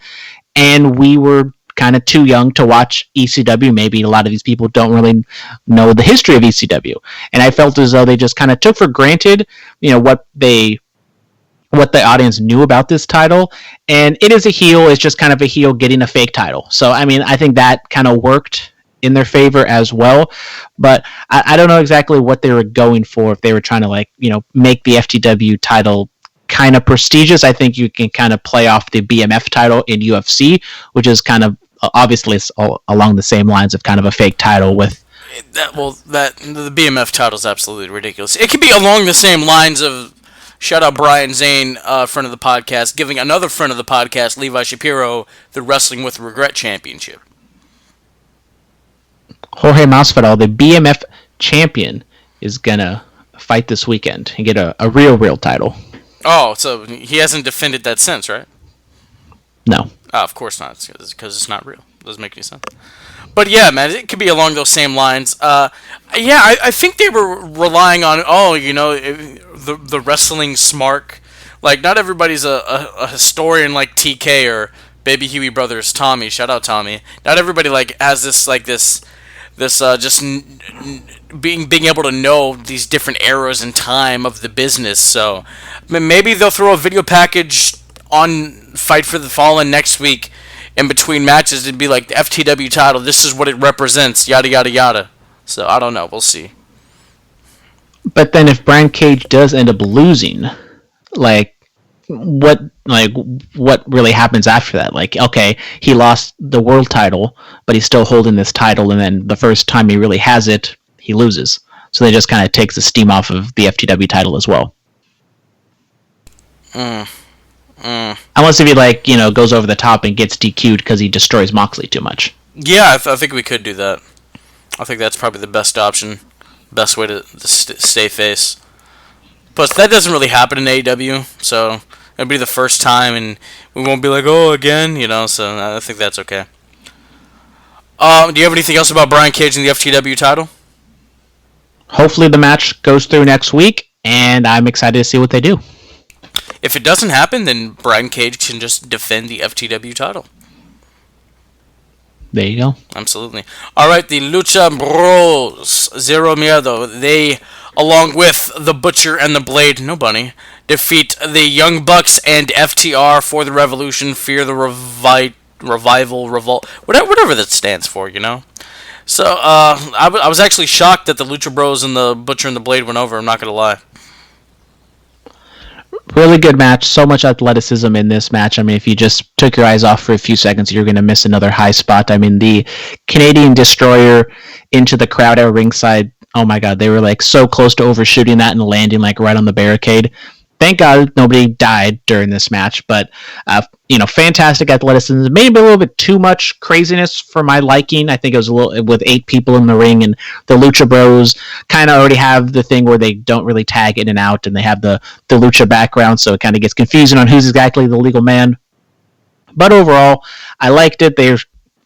and we were kind of too young to watch ECW. Maybe a lot of these people don't really know the history of ECW, and I felt as though they just kind of took for granted, what the audience knew about this title. And it is a heel. It's just kind of a heel getting a fake title. So, I mean, I think that kind of worked in their favor as well. But I don't know exactly what they were going for, if they were trying to, make the FTW title kind of prestigious. I think you can kind of play off the BMF title in UFC, which is kind of, obviously, it's along the same lines of kind of a fake title with... the BMF title is absolutely ridiculous. It could be along the same lines of... Shout out Brian Zane, friend of the podcast, giving another friend of the podcast, Levi Shapiro, the Wrestling with Regret Championship. Jorge Masvidal, the BMF champion, is going to fight this weekend and get a real title. Oh, so he hasn't defended that since, right? No. Oh, of course not, because it's not real. Doesn't make any sense. But yeah, man, it could be along those same lines. I think they were relying on, the wrestling smart. Not everybody's a historian like TK or Baby Huey Brothers Tommy. Shout out Tommy. Not everybody has this being able to know these different eras and time of the business. So maybe they'll throw a video package on Fight for the Fallen next week in between matches. It'd be the FTW title, this is what it represents, yada yada yada. So I don't know, we'll see. But then if Brian Cage does end up losing, what really happens after that? Okay, he lost the world title, but he's still holding this title, and then the first time he really has it, he loses. So they just kind of takes the steam off of the FTW title as well. Unless if he goes over the top and gets DQ'd because he destroys Moxley too much. Yeah, I think we could do that. I think that's probably the best option, best way to stay face. Plus, that doesn't really happen in AEW, so It'll be the first time, and we won't be like, oh, again, so I think that's okay. Do you have anything else about Brian Cage and the FTW title? Hopefully the match goes through next week, and I'm excited to see what they do. If it doesn't happen, then Brian Cage can just defend the FTW title. There you go. Absolutely. All right, the Lucha Bros, Zero Miedo, they, along with the Butcher and the Blade, no bunny, defeat the Young Bucks and FTR for the Revolution, Fear the Revival, Revolt, whatever that stands for, So, I was actually shocked that the Lucha Bros and the Butcher and the Blade went over, I'm not going to lie. Really good match. So much athleticism in this match. I mean, if you just took your eyes off for a few seconds, you're going to miss another high spot. I mean, the Canadian Destroyer into the crowd at ringside. Oh my God, they were like so close to overshooting that and landing like right on the barricade. Thank God nobody died during this match, but fantastic athleticism. Maybe a little bit too much craziness for my liking. I think it was a little with 8 people in the ring, and the Lucha Bros kind of already have the thing where they don't really tag in and out, and they have the Lucha background, so it kind of gets confusing on who's exactly the legal man. But overall, I liked it. They're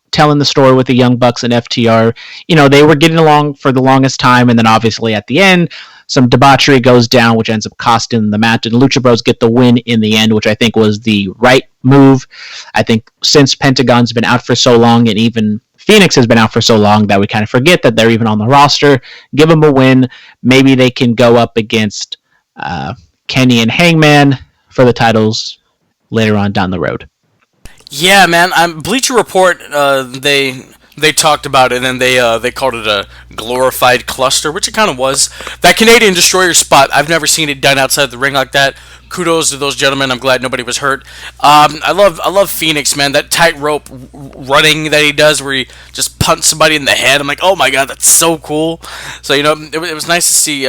telling the story with the Young Bucks and FTR. They were getting along for the longest time, and then obviously at the end, some debauchery goes down, which ends up costing the match, and Lucha Bros get the win in the end, which I think was the right move. I think since Pentagon's been out for so long, and even Phoenix has been out for so long, that we kind of forget that they're even on the roster. Give them a win. Maybe they can go up against Kenny and Hangman for the titles later on down the road. Yeah, man. Bleacher Report, they talked about it, and they called it a glorified cluster, which it kind of was. That Canadian Destroyer spot, I've never seen it done outside the ring like that. Kudos to those gentlemen. I'm glad nobody was hurt. I love Phoenix, man. That tightrope running that he does, where he just punts somebody in the head. I'm like, oh my God, that's so cool. So it was nice to see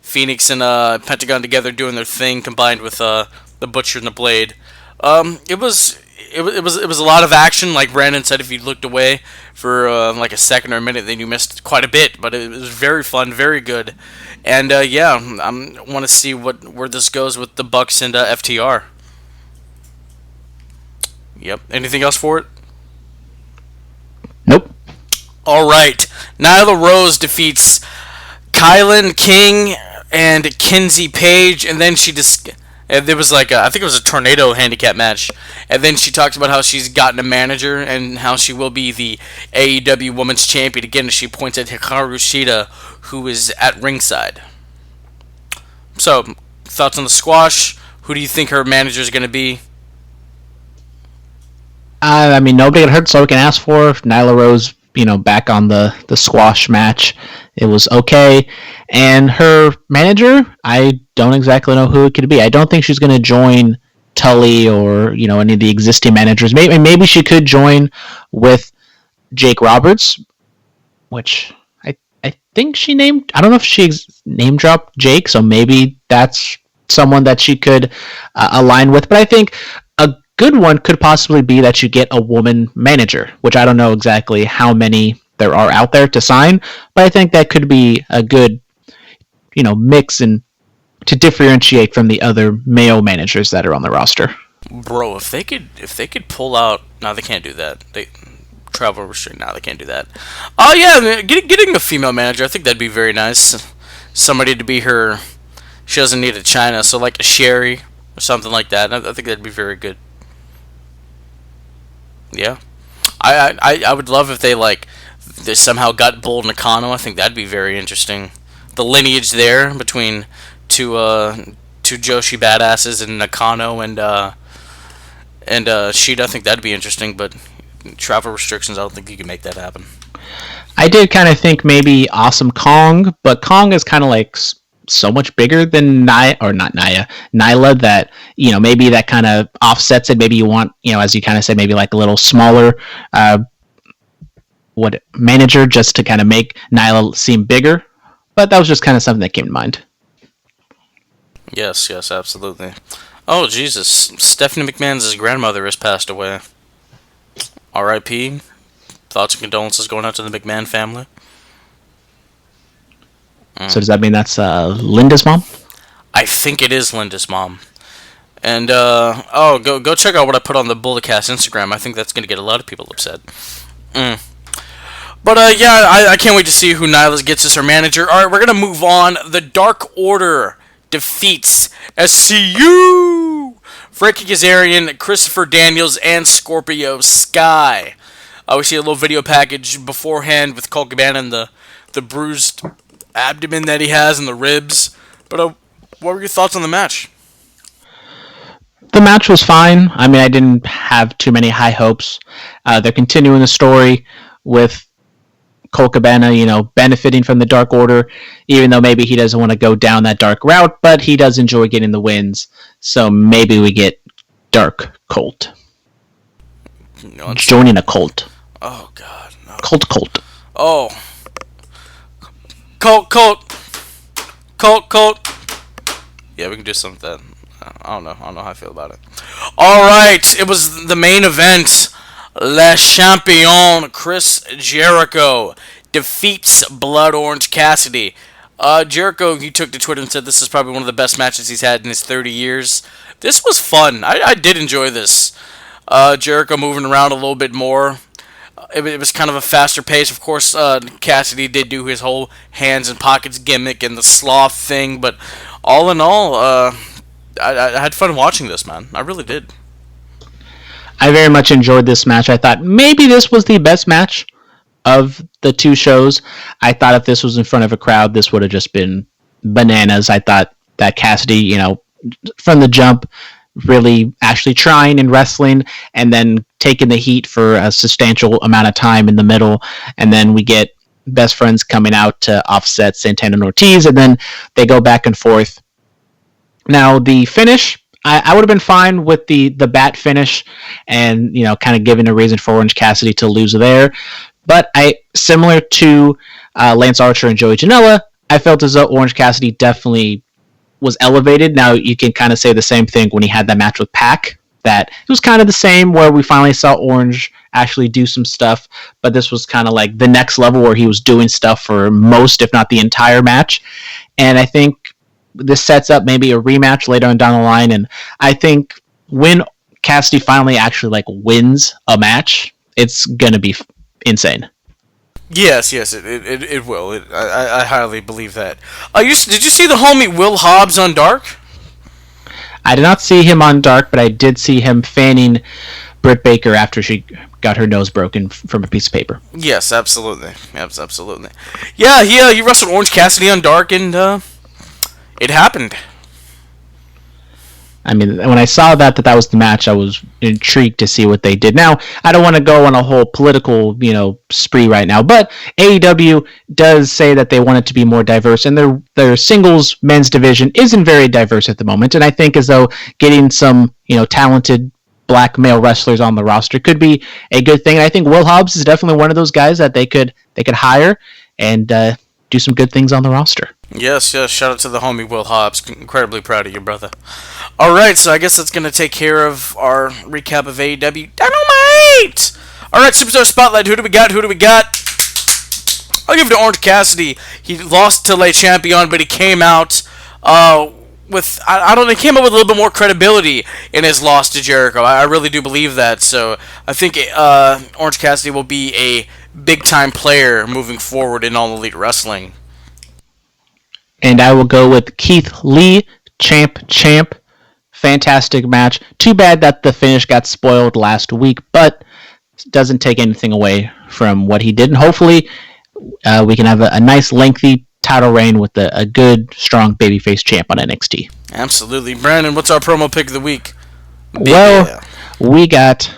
Phoenix and Pentagon together doing their thing, combined with the Butcher and the Blade. It was a lot of action. Like Brandon said, if you looked away for like a second or a minute, then you missed quite a bit. But it was very fun, very good. And I want to see where this goes with the Bucks and FTR. Yep. Anything else for it? Nope. All right. Nyla Rose defeats Kylan King and Kinsey Page, and then she just. And there was I think it was a tornado handicap match. And then she talks about how she's gotten a manager and how she will be the AEW Women's Champion again. She points at Hikaru Shida, who is at ringside. So, thoughts on the squash? Who do you think her manager is going to be? I mean, nobody got hurt, so we can ask for Nyla Rose, back on the squash match. It was okay. And her manager, I don't exactly know who it could be. I don't think she's going to join Tully or, any of the existing managers. Maybe she could join with Jake Roberts, which I think she named... I don't know if she name dropped Jake, so maybe that's someone that she could align with. But I think a good one could possibly be that you get a woman manager, which I don't know exactly how many there are out there to sign, but I think that could be a good, mix and to differentiate from the other male managers that are on the roster. Bro, if they could pull out... No, they can't do that. They travel restrict. No, they can't do that. Oh yeah, getting a female manager, I think that'd be very nice. Somebody to be her... She doesn't need a China, so like a Sherry or something like that. I think that'd be very good. Yeah. I would love if they somehow got Bull Nakano. I think that'd be very interesting. The lineage there between two Joshi badasses and Nakano and Shida, I think that'd be interesting. But travel restrictions, I don't think you can make that happen. I did kind of think maybe Awesome Kong, but Kong is kind of so much bigger than Nyla that maybe that kind of offsets it. Maybe you want as you kind of said, maybe like a little smaller manager just to kind of make Nyla seem bigger. But that was just kind of something that came to mind. Yes, absolutely. Oh Jesus, Stephanie McMahon's grandmother has passed away. R.I.P. Thoughts and condolences going out to the McMahon family. So does that mean that's Linda's mom? I think it is Linda's mom. And go check out what I put on the Bulletcast Instagram. I think that's gonna get a lot of people upset. But I can't wait to see who Nyla gets as her manager. All right, we're gonna move on. The Dark Order defeats SCU, Frankie Kazarian, Christopher Daniels, and Scorpio Sky. We see a little video package beforehand with Colt Cabana and the bruised abdomen that he has and the ribs. But what were your thoughts on the match? The match was fine. I mean, I didn't have too many high hopes. They're continuing the story with Colt Cabana, benefiting from the Dark Order, even though maybe he doesn't want to go down that dark route, but he does enjoy getting the wins. So maybe we get Dark Colt. Joining a cult. Oh, God. No. Colt. Oh. Colt. Yeah, we can do something. I don't know how I feel about it. All right, it was the main event. Le Champion Chris Jericho defeats Blood Orange Cassidy. Jericho, he took to Twitter and said this is probably one of the best matches he's had in his 30 years. This was fun. I did enjoy this. Jericho moving around a little bit more. It was kind of a faster pace. Of course, Cassidy did do his whole hands and pockets gimmick and the sloth thing, but all in all, I had fun watching this, man. I really did. I very much enjoyed this match. I thought maybe this was the best match of the two shows. I thought if this was in front of a crowd, this would have just been bananas. I thought that Cassidy, from the jump, really actually trying and wrestling, and then taking the heat for a substantial amount of time in the middle, and then we get Best Friends coming out to offset Santana and Ortiz, and then they go back and forth. Now, the finish, I would have been fine with the bat finish and, kind of giving a reason for Orange Cassidy to lose there. But similar to Lance Archer and Joey Janela, I felt as though Orange Cassidy definitely was elevated. Now, you can kind of say the same thing when he had that match with Pac, that it was kind of the same where we finally saw Orange actually do some stuff, but this was kind of like the next level where he was doing stuff for most, if not the entire match. And I think this sets up maybe a rematch later on down the line, and I think when Cassidy finally actually wins a match, it's gonna be insane. Yes, it will. I highly believe that. Did you see the homie Will Hobbs on Dark? I did not see him on Dark, but I did see him fanning Britt Baker after she got her nose broken from a piece of paper. Yes, absolutely. Absolutely. Yeah, he wrestled Orange Cassidy on Dark, and it happened. I mean, when I saw that was the match, I was intrigued to see what they did. Now, I don't want to go on a whole political, spree right now, but AEW does say that they want it to be more diverse, and their singles men's division isn't very diverse at the moment, and I think as though getting some, talented black male wrestlers on the roster could be a good thing. And I think Will Hobbs is definitely one of those guys that they could hire and do some good things on the roster. Yes, shout out to the homie Will Hobbs. Incredibly proud of you, brother. Alright, so I guess that's going to take care of our recap of AEW Dynamite! Alright, Superstar Spotlight, who do we got? I'll give it to Orange Cassidy. He lost to Le Champion, but he came out with, he came up with a little bit more credibility in his loss to Jericho. I really do believe that, so I think Orange Cassidy will be a big-time player moving forward in All Elite Wrestling. And I will go with Keith Lee, champ. Fantastic match. Too bad that the finish got spoiled last week, but doesn't take anything away from what he did. And hopefully we can have a nice, lengthy title reign with a good, strong babyface champ on NXT. Absolutely. Brandon, what's our promo pick of the week? Well, we got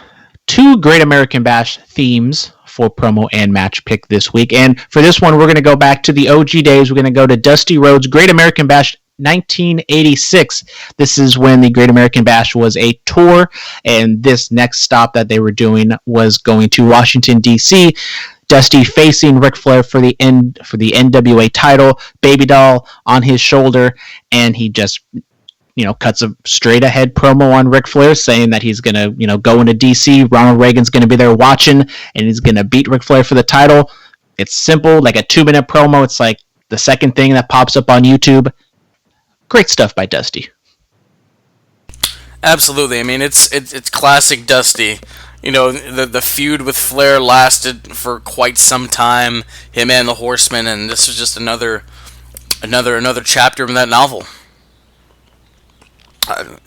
2 Great American Bash themes for promo and match pick this week. And for this one, we're going to go back to the OG days. We're going to go to Dusty Rhodes' Great American Bash 1986. This is when the Great American Bash was a tour, and this next stop that they were doing was going to Washington, D.C. Dusty facing Ric Flair for the NWA title, Baby Doll on his shoulder, and he just cuts a straight ahead promo on Ric Flair saying that he's going to go into DC. Ronald Reagan's going to be there watching, and he's going to beat Ric Flair for the title. It's simple, like a 2-minute promo. It's like the second thing that pops up on YouTube. Great stuff by Dusty. Absolutely. I mean, it's classic Dusty. You know, the feud with Flair lasted for quite some time. Him and the Horsemen, and this was just another chapter in that novel.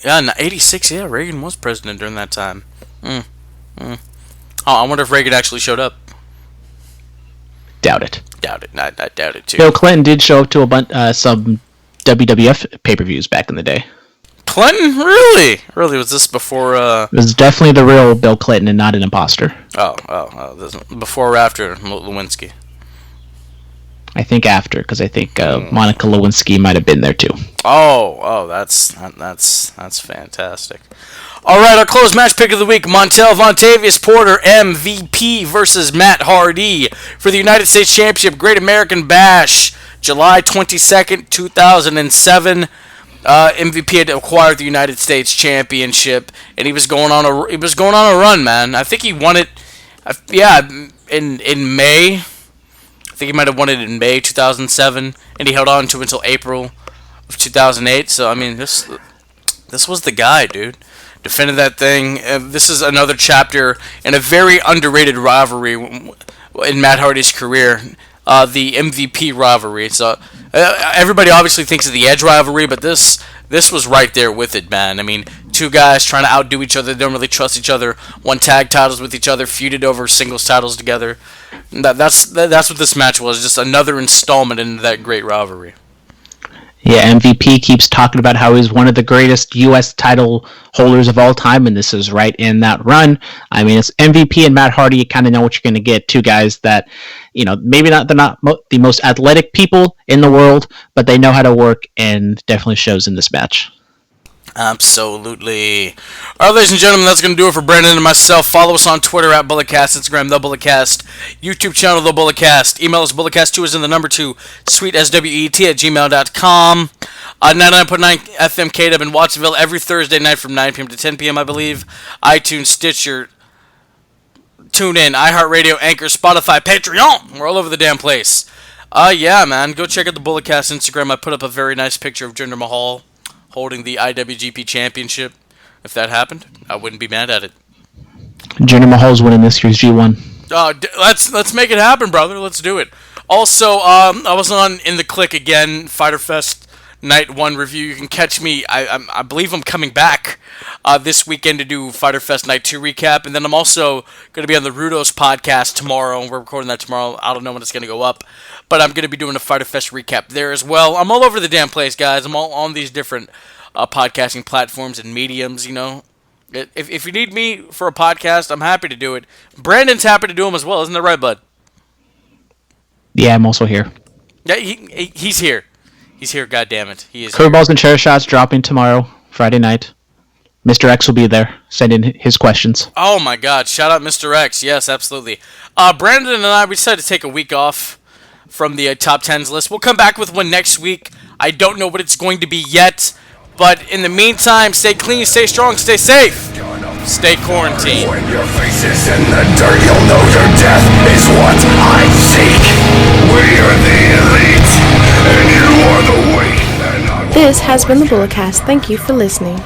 Yeah, in '86. Yeah, Reagan was president during that time. Oh, I wonder if Reagan actually showed up. Doubt it. Doubt it. I doubt it too. Bill Clinton did show up to some WWF pay-per-views back in the day. Clinton? Really? Really? Was this before? It was definitely the real Bill Clinton and not an imposter. Oh. Before or after Lewinsky? I think after, because I think Monica Lewinsky might have been there too. Oh, that's fantastic. All right, our closed match pick of the week: Montel Vontavious Porter, MVP, versus Matt Hardy for the United States Championship, Great American Bash, July 22nd, 2007. MVP had acquired the United States Championship, and he was going on a run, man. I think he won it, in May. I think he might have won it in May 2007, and he held on to it until April of 2008. So I mean, this was the guy, dude. Defended that thing. This is another chapter in a very underrated rivalry in Matt Hardy's career, the MVP rivalry. So everybody obviously thinks of the Edge rivalry, but this was right there with it, man. I mean, two guys trying to outdo each other, they don't really trust each other, won tag titles with each other, feuded over singles titles together. That's what this match was, just another installment into that great rivalry. Yeah, MVP keeps talking about how he's one of the greatest U.S. title holders of all time, and this is right in that run. I mean, it's MVP and Matt Hardy. You kind of know what you're going to get. Two guys that, maybe they're not the most athletic people in the world, but they know how to work, and definitely shows in this match. Absolutely. All right, ladies and gentlemen, that's going to do it for Brandon and myself. Follow us on Twitter at BulletCast, Instagram, The BulletCast, YouTube channel, The BulletCast. Email us, BulletCast2 is in the number 2, sweetswet@gmail.com. 99.9 FM KW in Watsonville every Thursday night from 9 p.m. to 10 p.m., I believe. iTunes, Stitcher, TuneIn, iHeartRadio, Anchor, Spotify, Patreon. We're all over the damn place. Yeah, man, go check out the BulletCast Instagram. I put up a very nice picture of Jinder Mahal holding the IWGP Championship. If that happened, I wouldn't be mad at it. Jinder Mahal's winning this year's G1. Let's make it happen, brother. Let's do it. Also, I was on In the Click again, Fyter Fest Night 1 review. You can catch me. I believe I'm coming back this weekend to do Fyter Fest Night 2 recap, and then I'm also going to be on the Rudos podcast tomorrow. We're recording that tomorrow. I don't know when it's going to go up, but I'm going to be doing a Fyter Fest recap there as well. I'm all over the damn place, guys. I'm all on these different podcasting platforms and mediums, If you need me for a podcast, I'm happy to do it. Brandon's happy to do them as well. Isn't that right, bud? Yeah, I'm also here. Yeah, he's here. He's here, goddammit. He is Curveballs and chair shots dropping tomorrow, Friday night. Mr. X will be there, sending his questions. Oh my god, shout out Mr. X. Yes, absolutely. Brandon and I, we decided to take a week off from the top 10s list. We'll come back with one next week. I don't know what it's going to be yet, but in the meantime, stay clean, stay strong, stay safe, stay quarantined. When your face is in the dirt, you'll know your death is what I seek. We are the elite, and you are the weak. This has been the Bulletcast. Thank you for listening.